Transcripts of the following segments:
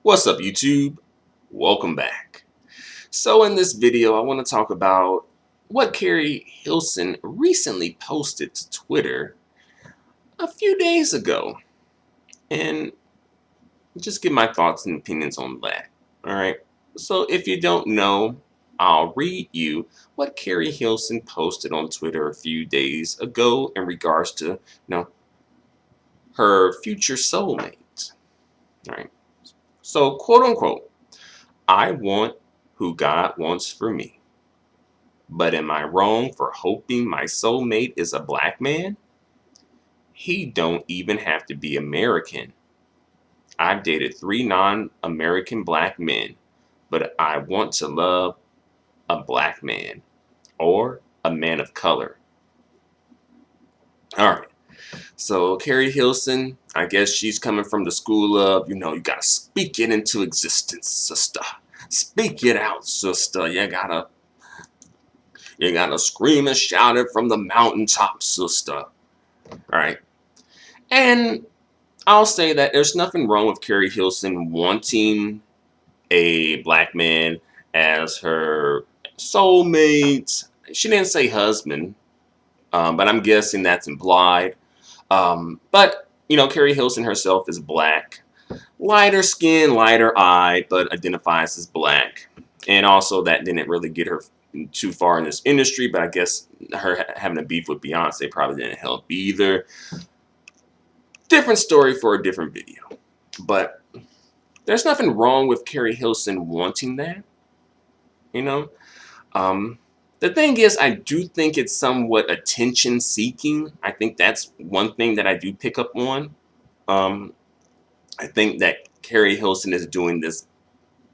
What's up, YouTube? Welcome back. So in this video, I want to talk about what Keri Hilson recently posted to Twitter a few days ago, and just give my thoughts and opinions on that. All right. So if you don't know, I'll read you what Keri Hilson posted on Twitter a few days ago in regards to, her future soulmate. All right. So quote unquote, I want who God wants for me. But am I wrong for hoping my soulmate is a black man? He don't even have to be American. I've dated 3 non-American black men, but I want to love a black man or a man of color. All right. So Keri Hilson, I guess she's coming from the school of, you gotta speak it into existence, sister. Speak it out, sister. You gotta scream and shout it from the mountaintop, sister. All right. And I'll say that there's nothing wrong with Keri Hilson wanting a black man as her soulmate. She didn't say husband, but I'm guessing that's implied. But Keri Hilson herself is black, lighter skin, lighter eyed, but identifies as black. And also, that didn't really get her too far in this industry, but I guess her having a beef with Beyonce probably didn't help either. Different story for a different video. But there's nothing wrong with Keri Hilson wanting that, you know. The thing is, I do think it's somewhat attention seeking. I think that's one thing that I do pick up on. I think that Keri Hilson is doing this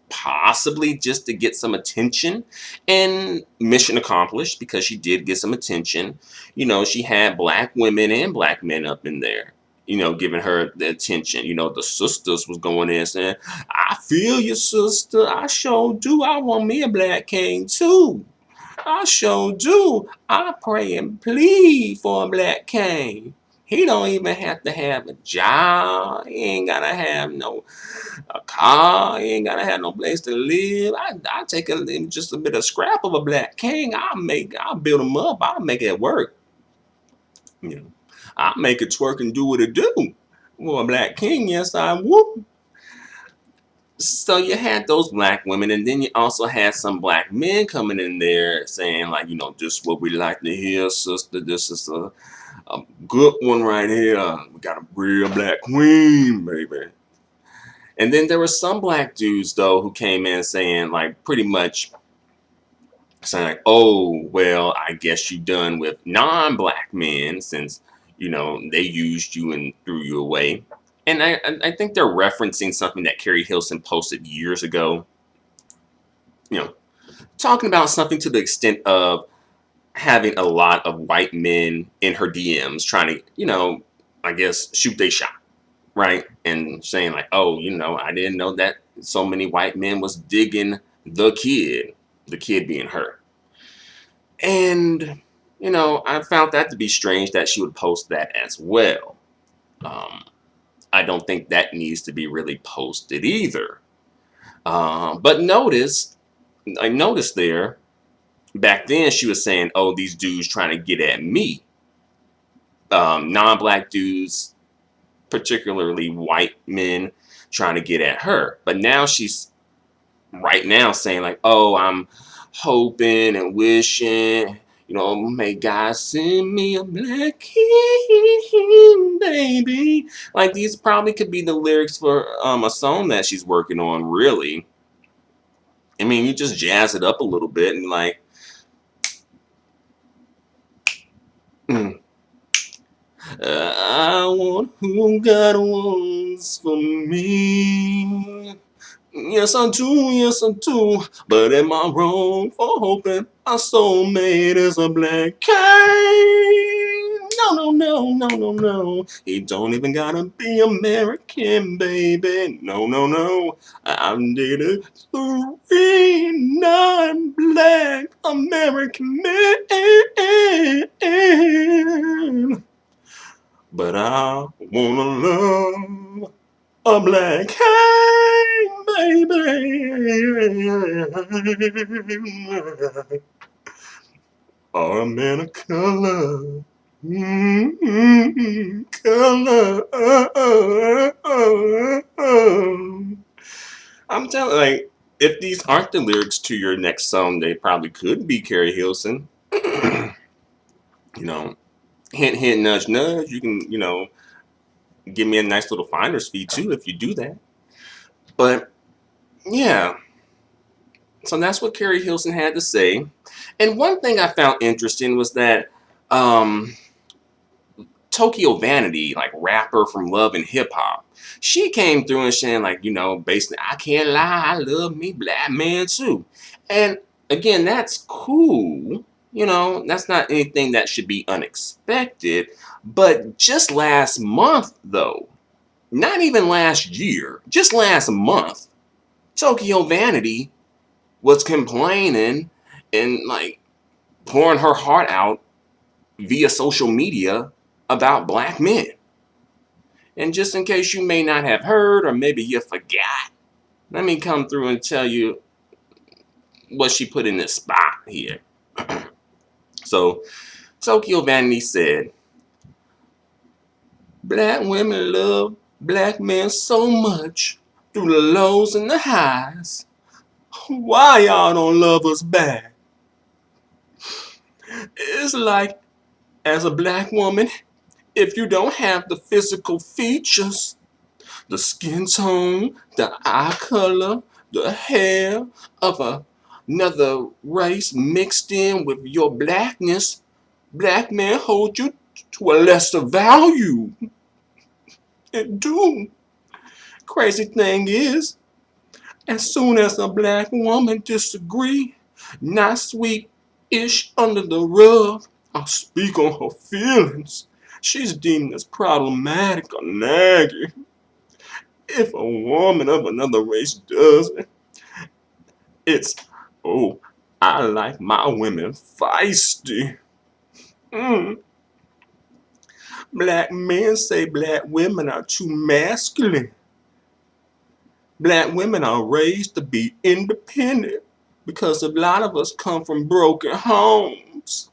possibly just to get some attention, and mission accomplished because she did get some attention. She had black women and black men up in there, giving her the attention. The sisters was going in saying, I feel you, sister. I sure do. I want me a black king too. I sure do. I pray and plead for a black king. He don't even have to have a job. He ain't gotta have a car. He ain't gotta have no place to live. I take just a bit of scrap of a black king. I'll build him up. I'll make it work. I'll make it twerk and do what it do. Well, a black king, yes, I would. So you had those black women, and then you also had some black men coming in there saying, like, this is what we like to hear, sister. This is a good one right here. We got a real black queen, baby. And then there were some black dudes, though, who came in saying, like, pretty much saying, like, oh, well, I guess you done with non-black men since, they used you and threw you away. And I think they're referencing something that Keri Hilson posted years ago, talking about something to the extent of having a lot of white men in her DMs trying to, I guess, shoot they shot, right? And saying like, oh, I didn't know that so many white men was digging the kid being her. And, I found that to be strange that she would post that as well. I don't think that needs to be really posted either. But I noticed there, back then she was saying, oh, these dudes trying to get at me. Non-black dudes, particularly white men, trying to get at her. But now she's right now saying like, oh, I'm hoping and wishing, may God send me a black king, baby. Like, these probably could be the lyrics for a song that she's working on, really. I mean, you just jazz it up a little bit and like, I want who God wants for me. Yes, I do, yes, I do. But am I wrong for hoping my soulmate is a black king? No, no, no, no, no, no. He don't even gotta be American, baby. No, no, no. I'm dated 3 non-black American men. But I wanna love a black king. baby. Are a man of color. Color. I'm telling, like, if these aren't the lyrics to your next song, they probably could be Keri Hilson. You know, hint, hint, nudge, nudge. You can, give me a nice little finder's fee too if you do that. But yeah, so that's what Keri Hilson had to say. And one thing I found interesting was that um, Tokyo Vanity, like rapper from Love and Hip Hop, she came through and saying, like, basically, I can't lie, I love me black man too. And again, that's cool. That's not anything that should be unexpected. But just last month, though, not even last year, just last month, Tokyo Vanity was complaining and like pouring her heart out via social media about black men. And just in case you may not have heard or maybe you forgot, let me come through and tell you what she put in this spot here. So, Tokyo Vanity said, black women love black men so much through the lows and the highs. Why y'all don't love us back? It's like, as a black woman, if you don't have the physical features, the skin tone, the eye color, the hair of another race mixed in with your blackness, black men hold you to a lesser value. It do. Crazy thing is, as soon as a black woman disagree, not sweet-ish under the rug, I'll speak on her feelings. She's deemed as problematic or nagging. If a woman of another race does it, it's, oh, I like my women feisty. Black men say black women are too masculine. Black women are raised to be independent because a lot of us come from broken homes.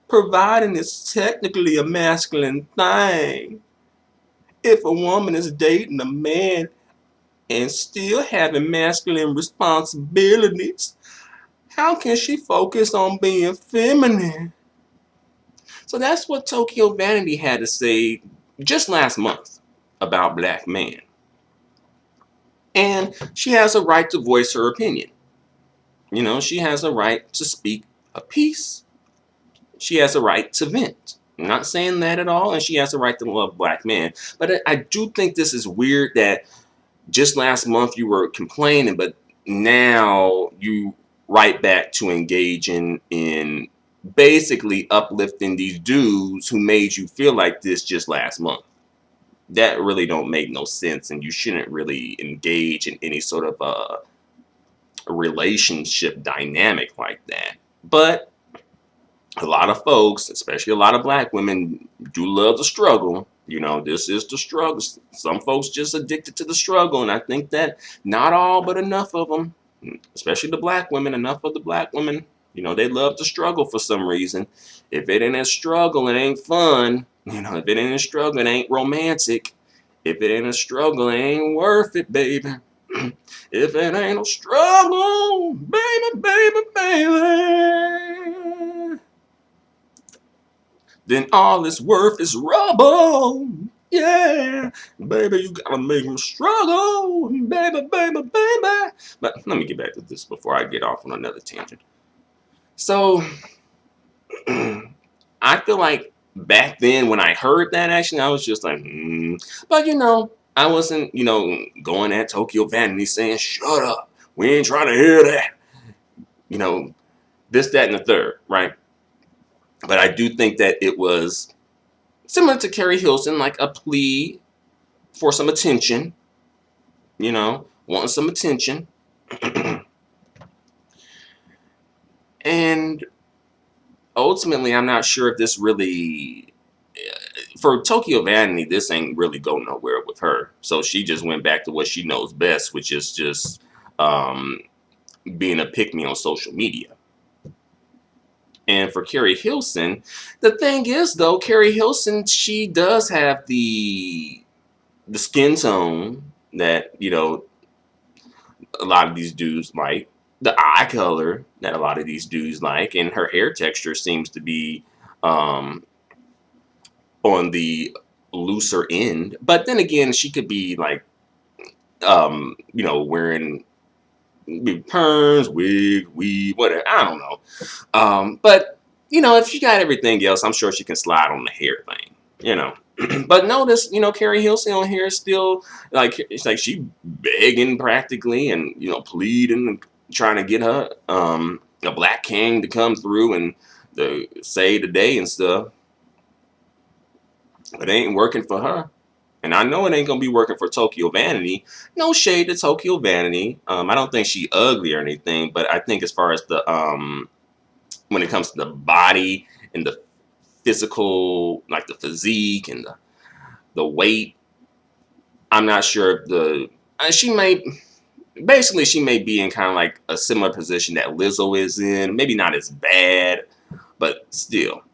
Providing is technically a masculine thing. If a woman is dating a man and still having masculine responsibilities, how can she focus on being feminine? So that's what Tokyo Vanity had to say just last month about black men. And she has a right to voice her opinion. She has a right to speak a piece. She has a right to vent. I'm not saying that at all. And she has a right to love black men. But I do think this is weird that just last month you were complaining, but now you right back to engaging in basically uplifting these dudes who made you feel like this just last month. That really don't make no sense, and you shouldn't really engage in any sort of a relationship dynamic like that. But a lot of folks, especially a lot of black women, do love the struggle. This is the struggle. Some folks just addicted to the struggle, and I think that not all, but enough of them, especially the black women, enough of the black women, they love to struggle for some reason. If it ain't a struggle, it ain't fun. If it ain't a struggle, it ain't romantic. If it ain't a struggle, it ain't worth it, baby. If it ain't a struggle, baby, baby, baby, then all it's worth is rubble. Yeah, baby, you gotta make them struggle, baby, baby, baby. But let me get back to this before I get off on another tangent. So, I feel like back then when I heard that action, I was just like, But I wasn't, going at Tokyo Vanity saying, shut up, we ain't trying to hear that. This, that, and the third, right? But I do think that it was similar to Keri Hilson, like a plea for some attention, wanting some attention. And ultimately, I'm not sure if this really, for Tokyo Vanity, this ain't really go nowhere with her. So she just went back to what she knows best, which is just um, being a pick-me on social media. And for Keri Hilson, the thing is though, Keri Hilson, she does have the skin tone that, you know, a lot of these dudes like, the eye color that a lot of these dudes like, and her hair texture seems to be um, on the looser end. But then again, she could be like, you know, wearing perms, wig, weave, whatever. I don't know. But you know, if she got everything else, I'm sure she can slide on the hair thing. You know. But notice, you know, Keri Hilson on here is still like, it's like she begging practically, and you know, pleading and trying to get her a black king to come through and to save the day and stuff. But it ain't working for her. And I know it ain't gonna be working for Tokyo Vanity. No shade to Tokyo Vanity. I don't think she ugly or anything, but I think as far as the when it comes to the body and the physical, like the physique and the weight, I'm not sure if the she may basically she may be in kind of like a similar position that Lizzo is in. Maybe not as bad, but still.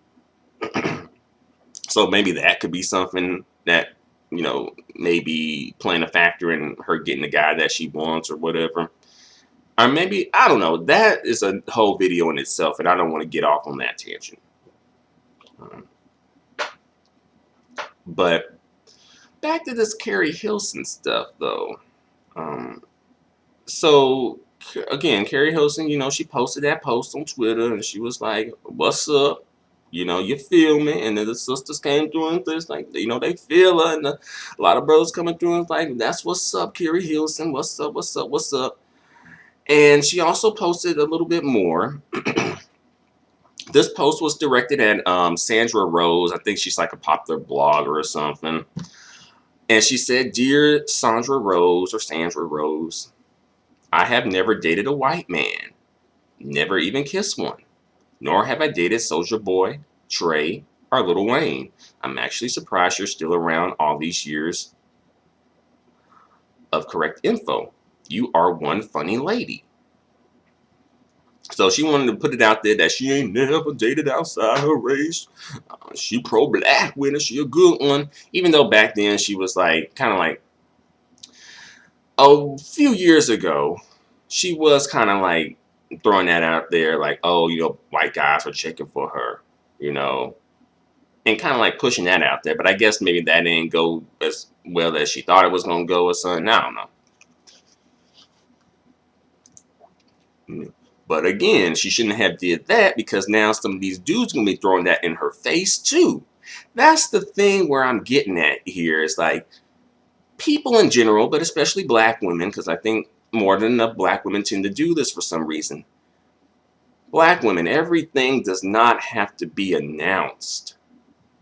So maybe that could be something that, you know, maybe playing a factor in her getting the guy that she wants or whatever. Or maybe, I don't know. That is a whole video in itself, and I don't want to get off on that tangent. Um, but back to this Keri Hilson stuff, though. Um, so, again, Keri Hilson, you know, she posted that post on Twitter, and she was like, "What's up? You know, you feel me?" And then the sisters came through and it's like, you know, they feel her, and a lot of brothers coming through and it's like, "That's what's up, Keri Hilson. What's up? What's up? What's up?" And she also posted a little bit more. This post was directed at Sandra Rose. I think she's like a popular blogger or something. And she said, "Dear Sandra Rose or Sandra Rose, I have never dated a white man, never even kissed one, nor have I dated Soulja Boy, Trey, or Lil Wayne. I'm actually surprised you're still around all these years of correct info. You are one funny lady." So she wanted to put it out there that she ain't never dated outside her race. She pro-black with her. She a good one. Even though back then she was like, kind of like, a few years ago, she was kind of like throwing that out there, like, oh, you know, white guys are checking for her, you know, and kind of like pushing that out there. But I guess maybe that didn't go as well as she thought it was going to go or something. I don't know. But again, she shouldn't have did that, because now some of these dudes going to be throwing that in her face too. That's the thing where I'm getting at here. Is like, people in general, but especially black women, because I think more than enough black women tend to do this for some reason. Black women, everything does not have to be announced.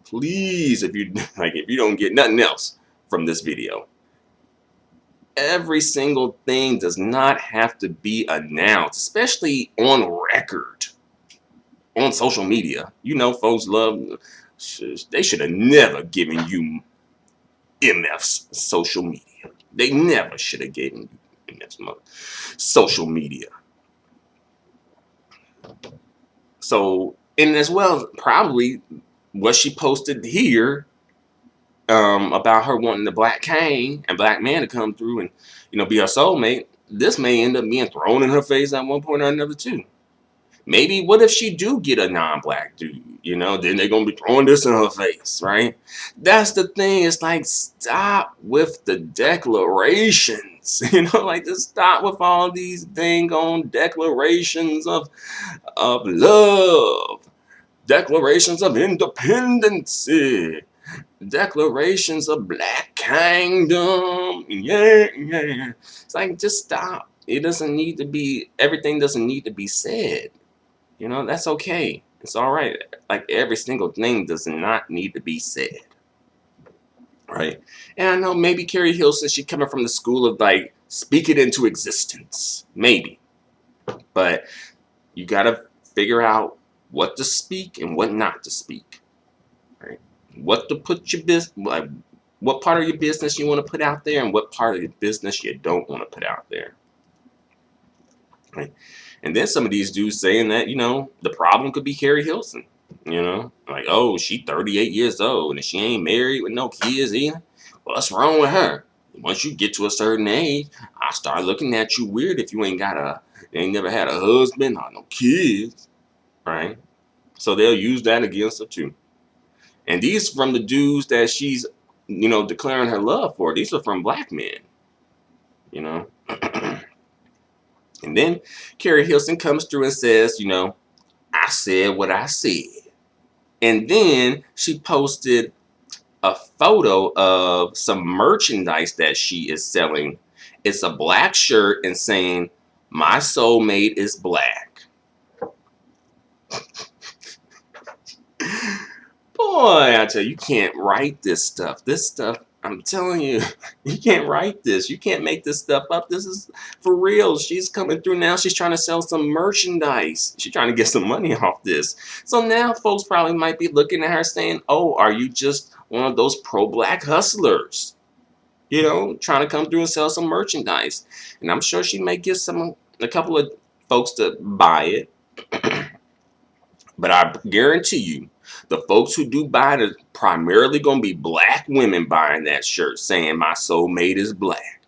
Please, if you if you don't get nothing else from this video, every single thing does not have to be announced, especially on record, on social media. You know, folks love, they should have never given you MF's social media. They never should have given you MF's social media. So, and as well, probably what she posted here about her wanting the black king and black man to come through and, you know, be her soulmate, this may end up being thrown in her face at one point or another too. Maybe what if she do get a non-black dude, you know, then they're going to be throwing this in her face, right? That's the thing. It's like, stop with the declarations, you know, like, just stop with all these dang on declarations of love, declarations of independence, declarations of black kingdom. Yeah, yeah. It's like, just stop. It doesn't need to be, everything doesn't need to be said. You know, that's okay. It's all right. Like, every single thing does not need to be said. Right? And I know maybe Keri Hilson, she's coming from the school of like, speak it into existence. Maybe. But you got to figure out what to speak and what not to speak. Right? What to put your business, like, what part of your business you want to put out there and what part of your business you don't want to put out there. Right? And then some of these dudes saying that, the problem could be Keri Hilson. Like, oh, she 38 years old and she ain't married with no kids either. What's wrong with her? Once you get to a certain age, I start looking at you weird if you ain't never had a husband or no kids, right? So they'll use that against her too. And these from the dudes that she's, declaring her love for. These are from black men, you know. And then Keri Hilson comes through and says, I said what I said. And then she posted a photo of some merchandise that she is selling. It's a black shirt and saying, "My soulmate is black." Boy, I tell you, you can't write this stuff. This stuff, I'm telling you, you can't write this. You can't make this stuff up. This is for real. She's coming through now. She's trying to sell some merchandise. She's trying to get some money off this. So now folks probably might be looking at her saying, oh, are you just one of those pro-black hustlers? Trying to come through and sell some merchandise. And I'm sure she may get a couple of folks to buy it. But I guarantee you, the folks who do buy it are primarily going to be black women buying that shirt saying my soulmate is black.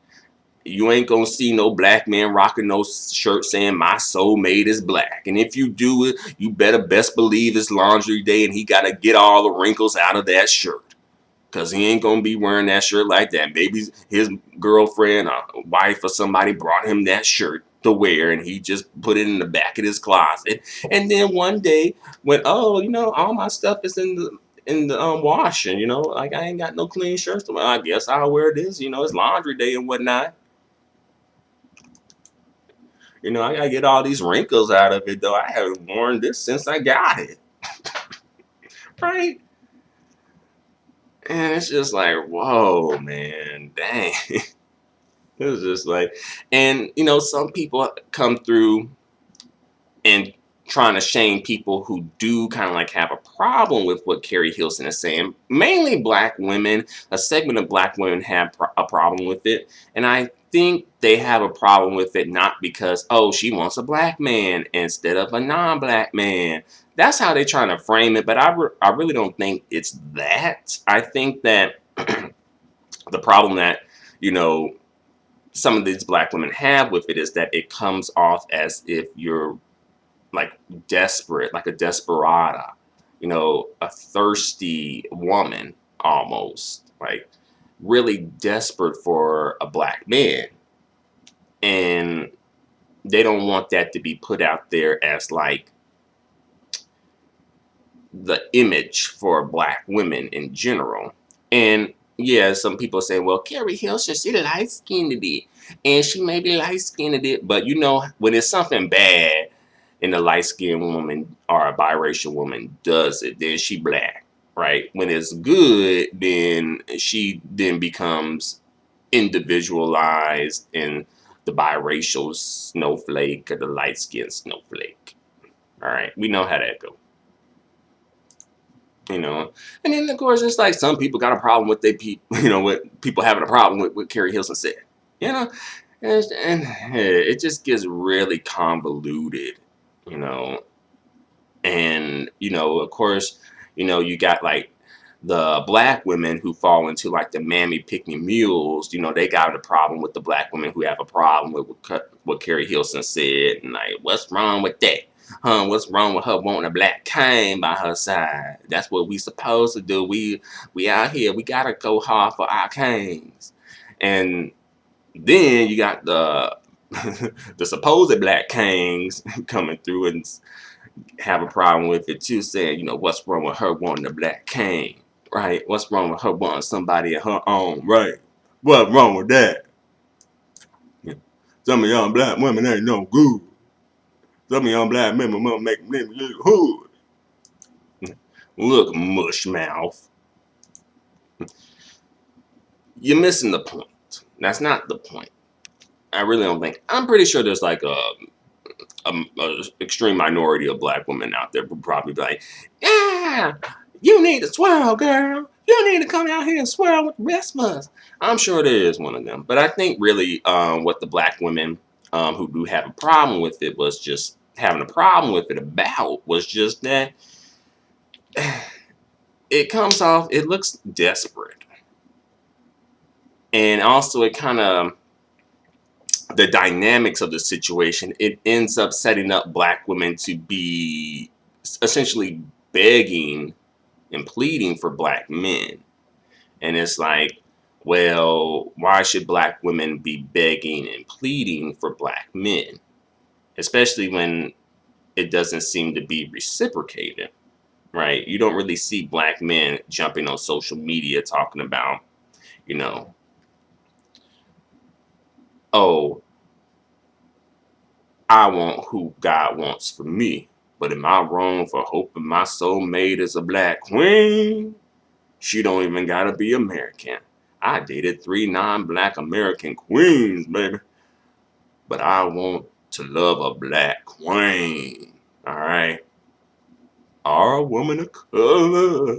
You ain't going to see no black man rocking no shirt saying my soulmate is black. And if you do it, you better best believe it's laundry day and he got to get all the wrinkles out of that shirt. Because he ain't going to be wearing that shirt like that. Maybe his girlfriend or wife or somebody brought him that shirt to wear and he just put it in the back of his closet. And then one day when, all my stuff is in the washing, like I ain't got no clean shirts. Well, I guess I'll wear this. It's laundry day and whatnot. I got to get all these wrinkles out of it, though. I haven't worn this since I got it. Right? And it's just like, whoa, man, dang. It was just like, and some people come through and trying to shame people who do kind of like have a problem with what Keri Hilson is saying. Mainly black women. A segment of black women have a problem with it. And I think they have a problem with it not because, oh, she wants a black man instead of a non-black man. That's how they're trying to frame it. But I really don't think it's that. I think that the problem that, some of these black women have with it is that it comes off as if you're like desperate, like a desperata, a thirsty woman almost, like really desperate for a black man. And they don't want that to be put out there as like the image for black women in general. And yeah, some people say, well, Keri Hilson, she light-skinned it. And she may be light-skinned it, but when it's something bad and a light-skinned woman or a biracial woman does it, then she black, right? When it's good, then she then becomes individualized in the biracial snowflake or the light-skinned snowflake. All right, we know how that goes. And then of course it's like some people got a problem with with people having a problem with what Keri Hilson said, and it just gets really convoluted, and of course, you got like the black women who fall into like the mammy picking mules, they got a problem with the black women who have a problem with what Keri Hilson said, and like, what's wrong with that? What's wrong with her wanting a black cane by her side? That's what we supposed to do. We out here. We gotta go hard for our canes. And then you got the the supposed black canes coming through and have a problem with it too, saying, what's wrong with her wanting a black cane, right? What's wrong with her wanting somebody of her own, right? What's wrong with that? Some of y'all black women ain't no good. Some of y'all black men will make them look hood. Look, mush mouth. You're missing the point. That's not the point. I really don't think. I'm pretty sure there's like a extreme minority of black women out there who probably be like, yeah, you need to swirl, girl. You need to come out here and swirl with the rest of us. I'm sure there is one of them. But I think really what the black women who do have a problem with it was just having a problem with it about was just that it comes off, it looks desperate. And also it kind of, the dynamics of the situation, it ends up setting up black women to be essentially begging and pleading for black men. And it's like, well, why should black women be begging and pleading for black men? Especially when it doesn't seem to be reciprocated, right? You don't really see black men jumping on social media talking about, you know, oh, I want who God wants for me. But am I wrong for hoping my soulmate is a black queen? She don't even gotta be American. I dated 3 non-black American queens, baby. But I want to love a black queen. Alright? Or a woman of color.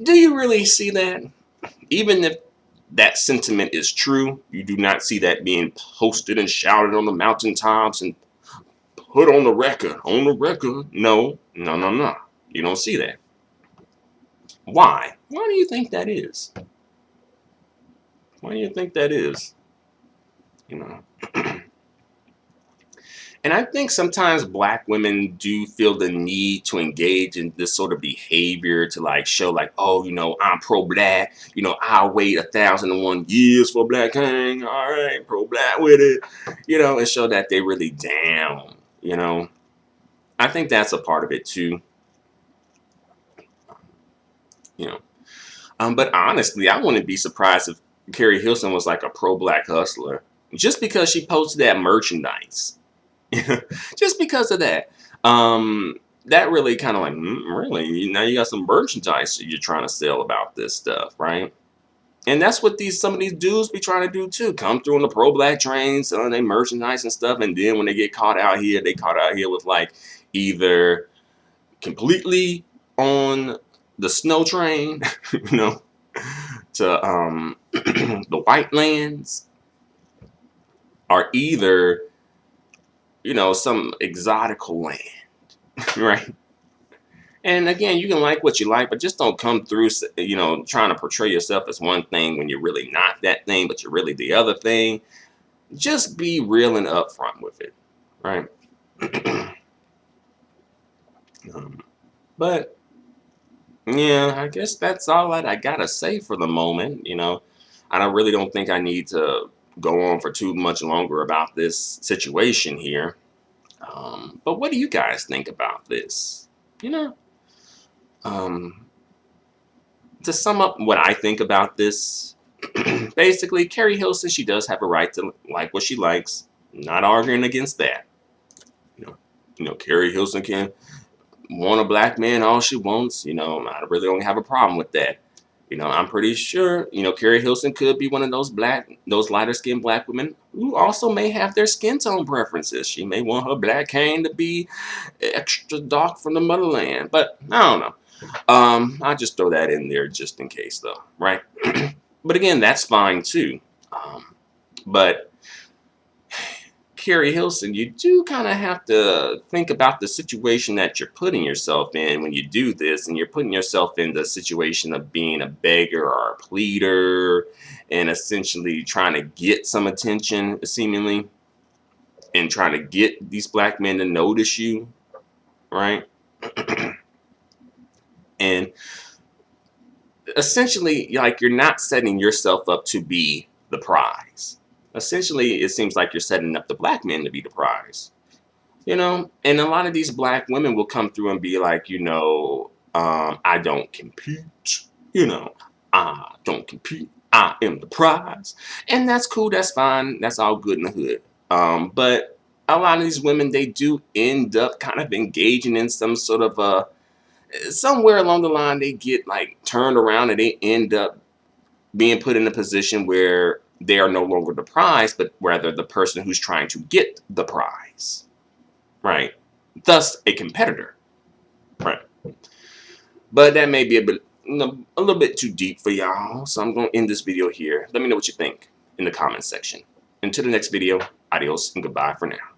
Do you really see that? Even if that sentiment is true, you do not see that being posted and shouted on the mountaintops and put on the record. On the record. No, no, no, no. You don't see that. Why? Why do you think that is? Why do you think that is? You know. And I think sometimes black women do feel the need to engage in this sort of behavior to like show like, oh, I'm pro-black. I'll wait 1,001 years for black king. All right, pro-black with it. And show that they really down. I think that's a part of it too. But honestly, I wouldn't be surprised if Keri Hilson was like a pro-black hustler just because she posted that merchandise. Just because of that. That really kind of like, really? Now you got some merchandise that you're trying to sell about this stuff, right? And that's what some of these dudes be trying to do too. Come through on the pro-black train, selling their merchandise and stuff, and then when they get caught out here, they caught out here with like either completely on the snow train, to the white lands, or either some exotical land, right? And again, you can like what you like, but just don't come through, trying to portray yourself as one thing when you're really not that thing, but you're really the other thing. Just be real and upfront with it, right? But yeah, I guess that's all I gotta say for the moment. I really don't think I need to go on for too much longer about this situation here. But what do you guys think about this? Um, to sum up what I think about this, basically, Keri Hilson, she does have a right to like what she likes. Not arguing against that. Keri Hilson can want a black man all she wants. I really don't have a problem with that. I'm pretty sure, Keri Hilson could be one of those lighter skinned black women who also may have their skin tone preferences. She may want her black cane to be extra dark from the motherland, but I don't know. I'll just throw that in there just in case though, right? But again, that's fine too. But Keri Hilson, you do kind of have to think about the situation that you're putting yourself in when you do this, and you're putting yourself in the situation of being a beggar or a pleader and essentially trying to get some attention, seemingly, and trying to get these black men to notice you, right? And essentially, like, you're not setting yourself up to be the prize. Essentially, it seems like you're setting up the black men to be the prize. And a lot of these black women will come through and be like, I don't compete. I don't compete. I am the prize. And that's cool. That's fine. That's all good in the hood. But a lot of these women, they do end up kind of engaging in some sort of somewhere along the line, they get like turned around and they end up being put in a position where they are no longer the prize, but rather the person who's trying to get the prize, right? Thus, a competitor, right? But that may be a little bit too deep for y'all, so I'm going to end this video here. Let me know what you think in the comments section. Until the next video, adios and goodbye for now.